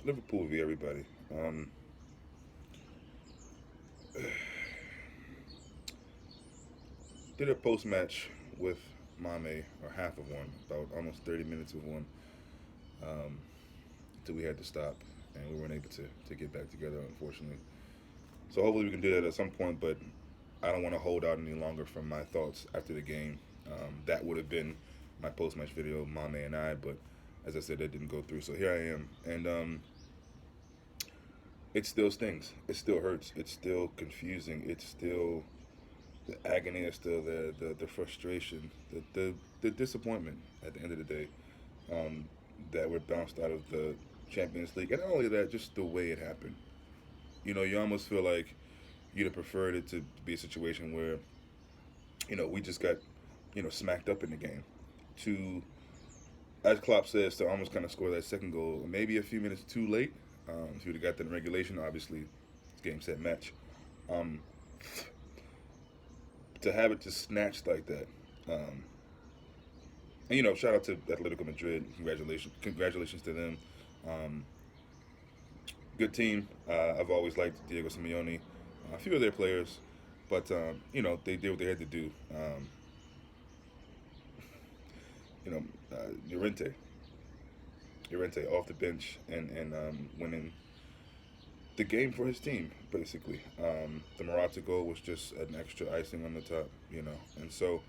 Liverpool v everybody. Did a post match with Mame, or half of one, about almost 30 minutes of one, um, until we had to stop, and we weren't able to get back together, unfortunately. So hopefully we can do that at some point, but I don't want to hold out any longer from my thoughts after the game. That would have been my post match video, Mame and I, but as I said, that didn't go through. So here I am, and it still stings. It still hurts. It's still confusing. It's still the agony is still there. The frustration, the disappointment at the end of the day, um, that we're bounced out of the Champions League, and not only that, just the way it happened. You almost feel like you'd have preferred it to be a situation where we just got smacked up in the game. To, as Klopp says, to almost kind of score that second goal, maybe a few minutes too late. If you'd have got that in regulation, obviously, it's game set match. Um, to have it just snatched like that. And shout out to Atletico Madrid. Congratulations to them. Um, Good team. I've always liked Diego Simeone, a few of their players, but they did what they had to do. You know, Llorente, Llorente off the bench and winning the game for his team, basically. The Morata goal was just an extra icing on the top, and so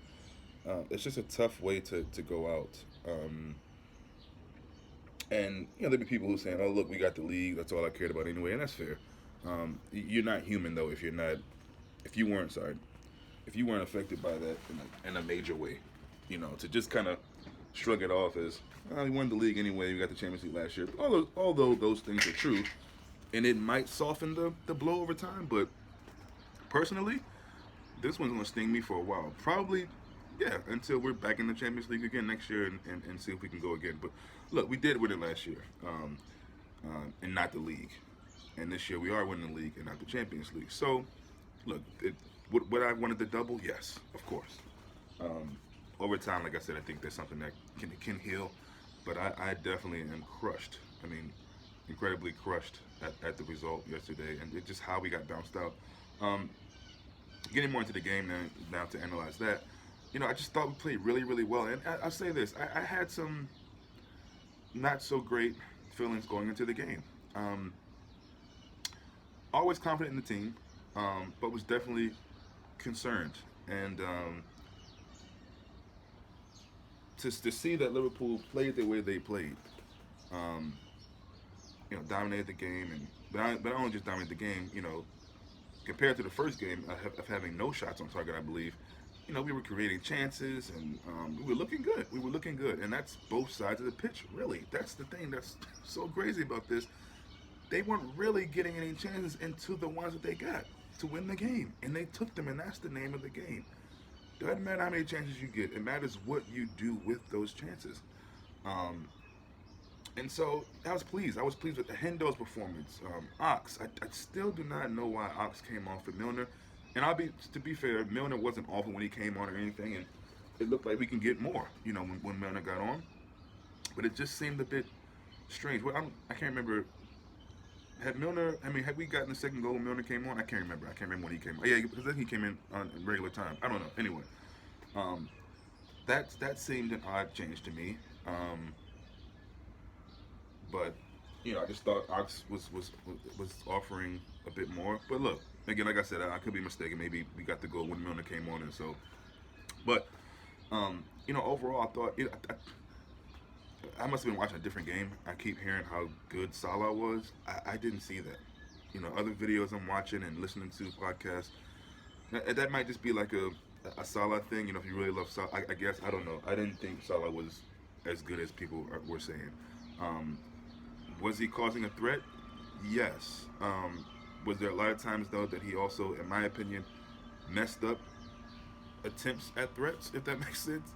it's just a tough way to go out. And there'll be people who saying, "Oh, look, we got the league. That's all I cared about anyway," and that's fair. You're not human though if you weren't sorry, if you weren't affected by that in a major way. To just kind of shrug it off as, "Oh, we won the league anyway. We got the Champions League last year." Although those things are true, and it might soften the blow over time, but personally, this one's gonna sting me for a while. Probably, yeah, until we're back in the Champions League again next year and see if we can go again. But look, we did win it last year, and not the league. And this year we are winning the league and not the Champions League. So, look, would I wanted the double? Yes, of course. Um, Over time, like I said, I think there's something that can heal. But I definitely am crushed. I mean, incredibly crushed at the result yesterday, and just how we got bounced out. Um, Getting more into the game now to analyze that, I just thought we played really, really well. And I'll say this: I had some not so great feelings going into the game. Um, Always confident in the team, but was definitely concerned. And to see that Liverpool played the way they played, um, dominated the game, and but not only just dominated the game, compared to the first game of having no shots on target, I believe, we were creating chances and we were looking good. We were looking good, and that's both sides of the pitch. Really, that's the thing that's so crazy about this. They weren't really getting any chances into the ones that they got to win the game, and they took them, and that's the name of the game. Doesn't matter how many chances you get; it matters what you do with those chances. Um, and so I was pleased. I was pleased with the Hendo's performance. Ox, I still do not know why Ox came off for Milner. And to be fair, Milner wasn't awful when he came on or anything, and it looked like we can get more. When Milner got on, but it just seemed a bit strange. Well, I can't remember. Had Milner? I mean, had we gotten the second goal when Milner came on? I can't remember. I can't remember when he came on. Yeah, because then he came in on regular time. I don't know. Anyway, um, that seemed an odd change to me. But I just thought Ox was offering a bit more. But look, again, like I said, I could be mistaken. Maybe we got the goal when Milner came on, and so. But overall, I thought I must have been watching a different game. I keep hearing how good Salah was. I didn't see that. Other videos I'm watching and listening to podcasts. That might just be like a Salah thing. If you really love Salah, I guess I don't know. I didn't think Salah was as good as people were saying. Um, was he causing a threat? Yes. Was there a lot of times though that he also, in my opinion, messed up attempts at threats? If that makes sense.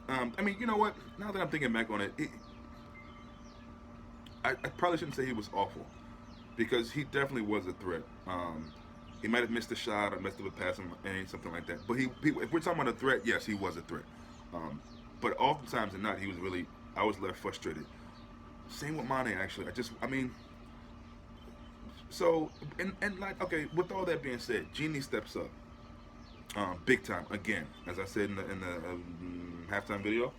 I mean, you know what? Now that I'm thinking back on it, I probably shouldn't say he was awful because he definitely was a threat. He might have missed a shot or messed up a pass and something like that. But if we're talking about a threat, yes, he was a threat. Um, but oftentimes than not, he was really. I was left frustrated. Same with Mane, actually. I mean, so, and like, okay, with all that being said, Genie steps up, big time again. As I said in the halftime video,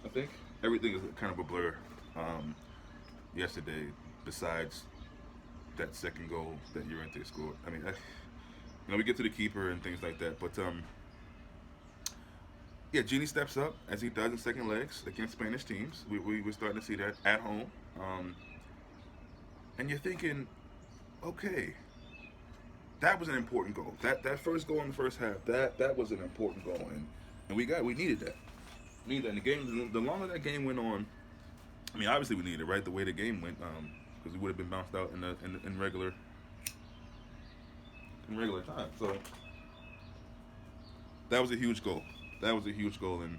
I think everything is kind of a blur. Um, Yesterday, besides that second goal that Llorente scored. I mean, we get to the keeper and things like that, but yeah, Genie steps up as he does in second legs against Spanish teams. We're starting to see that at home, um, and you're thinking, okay, that was an important goal. That first goal in the first half, that was an important goal, and we needed that. We needed that. And the game, the longer that game went on, I mean, obviously we needed it, right? The way the game went, because we would have been bounced out in regular time. So that was a huge goal. That was a huge goal, and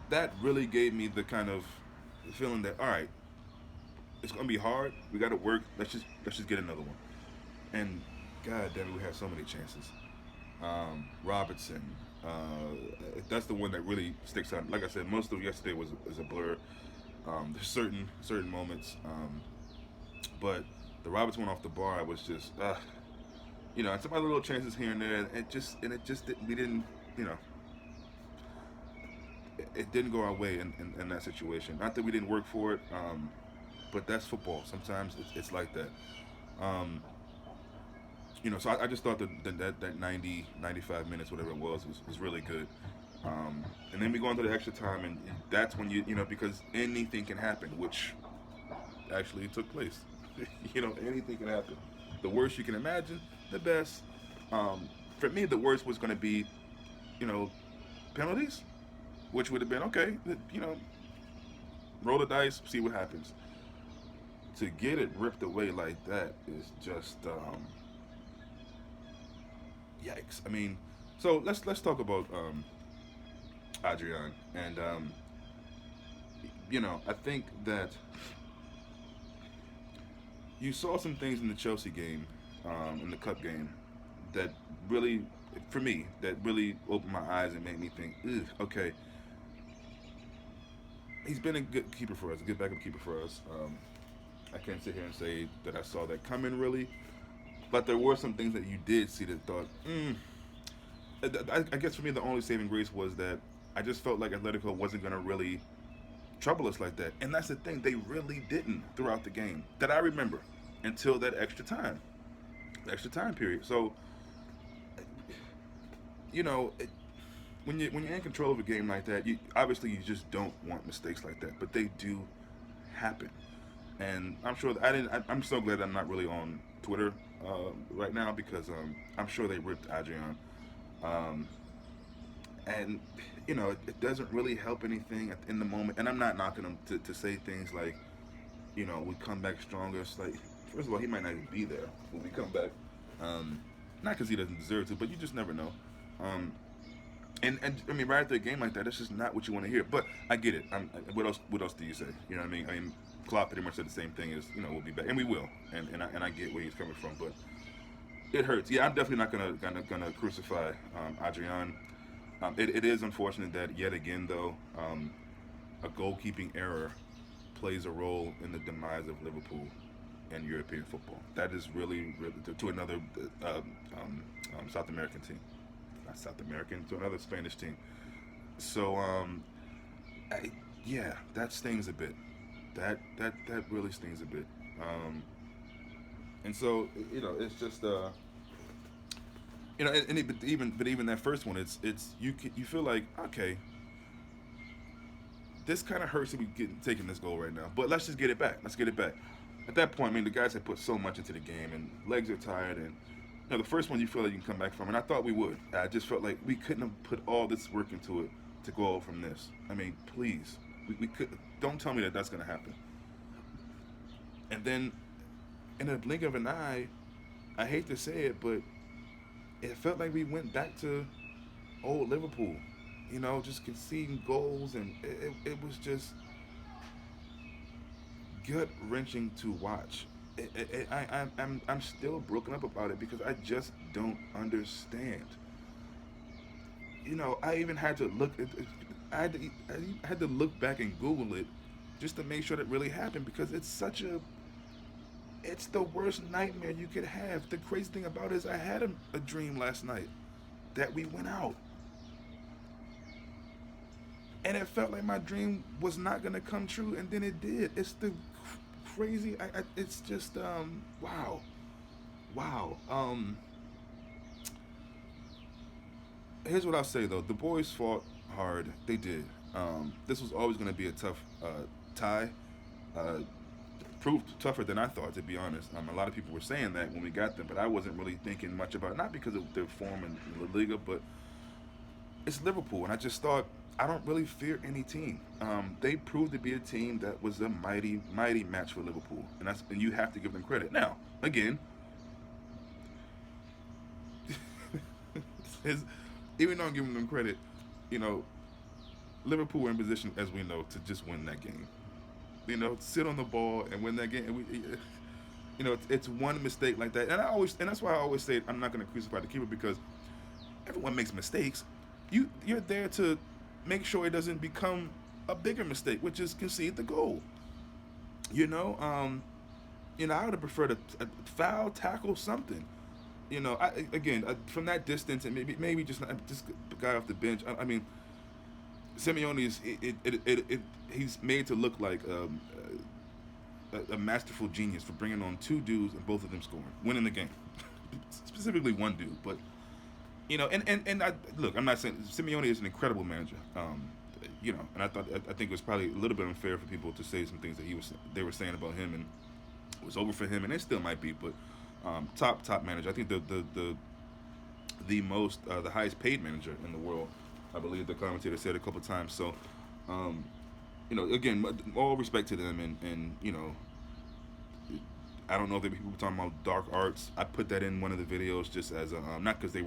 that really gave me the kind of feeling that, all right, it's gonna be hard. We got to work. Let's just get another one. And God damn it, we had so many chances. Robertson. That's the one that really sticks out. Like I said, most of yesterday was a blur. There's certain moments, but the Robertson one off the bar was just, and some other little chances here and there. We didn't, you know, it didn't go our way in that situation. Not that we didn't work for it, but that's football. Sometimes it's like that. Um, so I just thought that 90, 95 minutes, whatever it was really good. And then we go into the extra time, and that's when because anything can happen, which actually took place. Anything can happen. The worst you can imagine, the best. For me, the worst was going to be, you know, penalties, which would have been okay. Roll the dice, see what happens. To get it ripped away like that is just yikes. I mean, so let's talk about Adrian, and I think that you saw some things in the Chelsea game, in the cup game, that really, for me, that really opened my eyes and made me think, ugh, okay, he's been a good keeper for us, a good backup keeper for us. I can't sit here and say that I saw that coming really, but there were some things that you did see that thought, I guess for me the only saving grace was that I just felt like Atletico wasn't going to really trouble us like that. And that's the thing, they really didn't throughout the game that I remember until that extra time period. So, when you're in control of a game like that, obviously you just don't want mistakes like that, but they do happen. And I'm sure I'm so glad I'm not really on Twitter right now, because I'm sure they ripped Adrian. Um, and it doesn't really help anything in the moment. And I'm not knocking him to say things like, we come back stronger. It's like, first of all, he might not even be there when we come back. Not because he doesn't deserve to, but you just never know. And I mean, right after a game like that, that's just not what you want to hear. But I get it. What else do you say? You know what I mean? I mean, Klopp pretty much said the same thing as, we'll be back, and we will. And I get where he's coming from, but it hurts. Yeah, I'm definitely not gonna crucify Adrian. It is unfortunate that yet again, though, a goalkeeping error plays a role in the demise of Liverpool and European football. That is really, really to another South American team, not South American, to another Spanish team. So, yeah, that stings a bit. That really stings a bit. And so it's just but even that first one, it's you feel like, okay, this kind of hurts to be taking this goal right now, but let's just get it back. Let's get it back. At that point, I mean, the guys had put so much into the game, and legs are tired, and the first one you feel like you can come back from, and I thought we would. I just felt like we couldn't have put all this work into it to go from this. I mean, please, we could. Don't tell me that that's going to happen. And then, in a blink of an eye, I hate to say it, but it felt like we went back to old Liverpool. Just conceding goals, and it was just gut wrenching to watch. I'm still broken up about it because I just don't understand. I even had to look at. I had to look back and Google it just to make sure that really happened because it's the worst nightmare you could have. The crazy thing about it is I had a dream last night that we went out, and it felt like my dream was not gonna come true, and then it did. It's the crazy. It's just wow, wow. Here's what I'll say though: the boys fought hard. They did. This was always gonna be a tough tie. Uh, Proved tougher than I thought, to be honest. A lot of people were saying that when we got them, but I wasn't really thinking much about it. Not because of their form in La Liga, but it's Liverpool, and I just thought I don't really fear any team. They proved to be a team that was a mighty, mighty match for Liverpool, and you have to give them credit. Now, again, even though I'm giving them credit, you know, Liverpool were in position, as we know, to just win that game. Sit on the ball and win that game. And it's one mistake like that, and that's why I always say I'm not going to crucify the keeper because everyone makes mistakes. You're there to make sure it doesn't become a bigger mistake, which is concede the goal. I would have preferred a foul, tackle, something. From that distance and maybe just the guy off the bench. I mean, Simeone is he's made to look like a masterful genius for bringing on two dudes and both of them scoring, winning the game. Specifically one dude, but look, I'm not saying Simeone is an incredible manager. And I think it was probably a little bit unfair for people to say some things that they were saying about him, and it was over for him, and it still might be, but top manager. I think the highest paid manager in the world. I believe the commentator said a couple times. So, again, all respect to them, and I don't know if there were people talking about dark arts. I put that in one of the videos just as not because I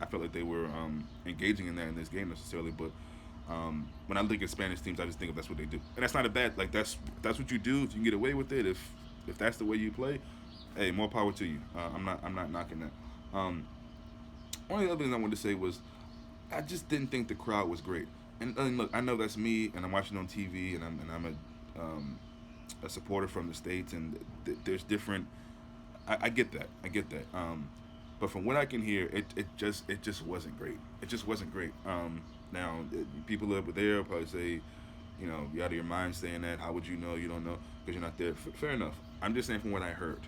felt like they were engaging in that in this game necessarily, but when I think of Spanish teams, I just think of that's what they do, and that's not a bad that's what you do if you can get away with it. If that's the way you play, hey, more power to you. I'm not knocking that. One of the other things I wanted to say was I just didn't think the crowd was great. And look, I know that's me, and I'm watching on TV, and I'm a supporter from the States, and there's different. I get that. But from what I can hear, it just wasn't great. It just wasn't great. Now people over there will probably say, you're out of your mind saying that. How would you know? You don't know because you're not there. Fair enough. I'm just saying from what I heard,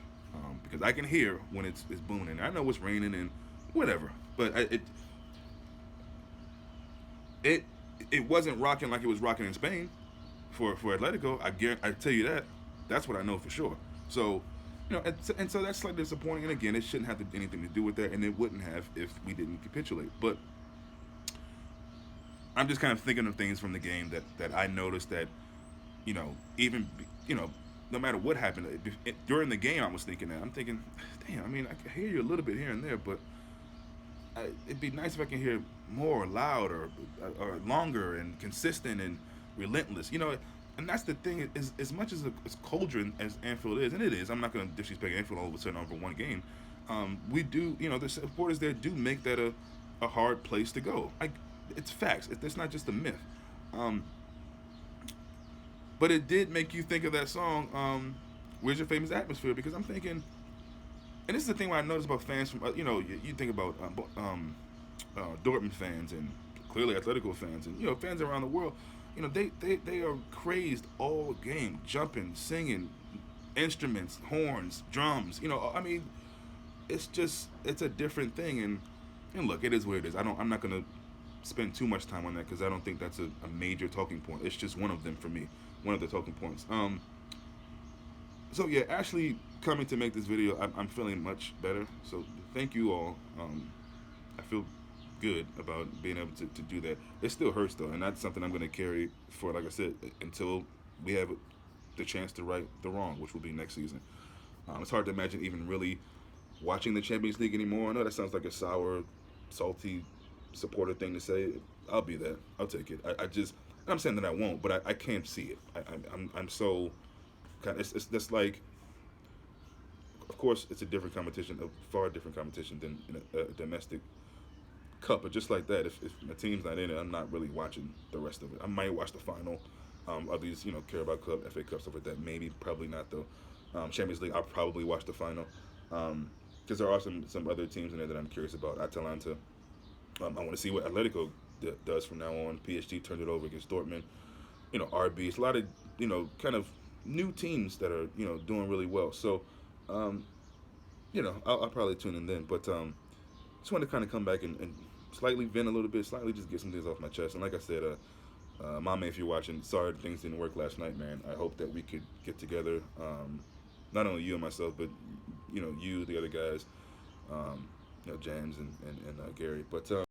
because I can hear when it's booming. I know it's raining and whatever, but it wasn't rocking like it was rocking in Spain for Atletico. I tell you that. That's what I know for sure. So, and so that's slightly disappointing. And again, it shouldn't have anything to do with that, and it wouldn't have if we didn't capitulate. But I'm just kind of thinking of things from the game that I noticed that, even no matter what happened during the game, I was thinking that. I'm thinking, damn. I mean, I can hear you a little bit here and there, but it'd be nice if I can hear more loud or longer and consistent and relentless. And that's the thing is as much as cauldron as Anfield is, and it is. I'm not going to disrespect Anfield all of a sudden over one game. We do, the supporters there do make that a hard place to go. It's facts. It's not just a myth. But it did make you think of that song, "Where's Your Famous Atmosphere?" Because I'm thinking, and this is the thing where I notice about fans from, you think about Dortmund fans and clearly Atletico fans and fans around the world. They are crazed all game, jumping, singing, instruments, horns, drums. I mean, it's a different thing. And look, it is what it is. I'm not gonna spend too much time on that because I don't think that's a major talking point. It's just one of them for me, one of the talking points. So yeah, Ashley coming to make this video, I'm feeling much better. So thank you all. I feel good about being able to do that. It still hurts though, and that's something I'm going to carry for, like I said, until we have the chance to right the wrong, which will be next season. It's hard to imagine even really watching the Champions League anymore. I know that sounds like a sour, salty supporter thing to say. I'll be there. I'll take it. I'm saying that I won't, but I can't see it. I'm so kind of, it's just like, of course, it's a different competition, a far different competition than a domestic Cup, but just like that, if my team's not in it, I'm not really watching the rest of it. I might watch the final of these, Carabao Cup, FA Cup, stuff like that. Maybe, probably not though. Champions League, I'll probably watch the final because there are some other teams in there that I'm curious about. Atalanta. I want to see what Atletico does from now on. PSG turned it over against Dortmund. RB. It's a lot of kind of new teams that are doing really well. So, um, I'll probably tune in then. But just want to kind of come back and slightly vent a little bit, slightly just get some things off my chest. And like I said, Mama, if you're watching, sorry things didn't work last night, man. I hope that we could get together. Not only you and myself, but you, the other guys, James and Gary. But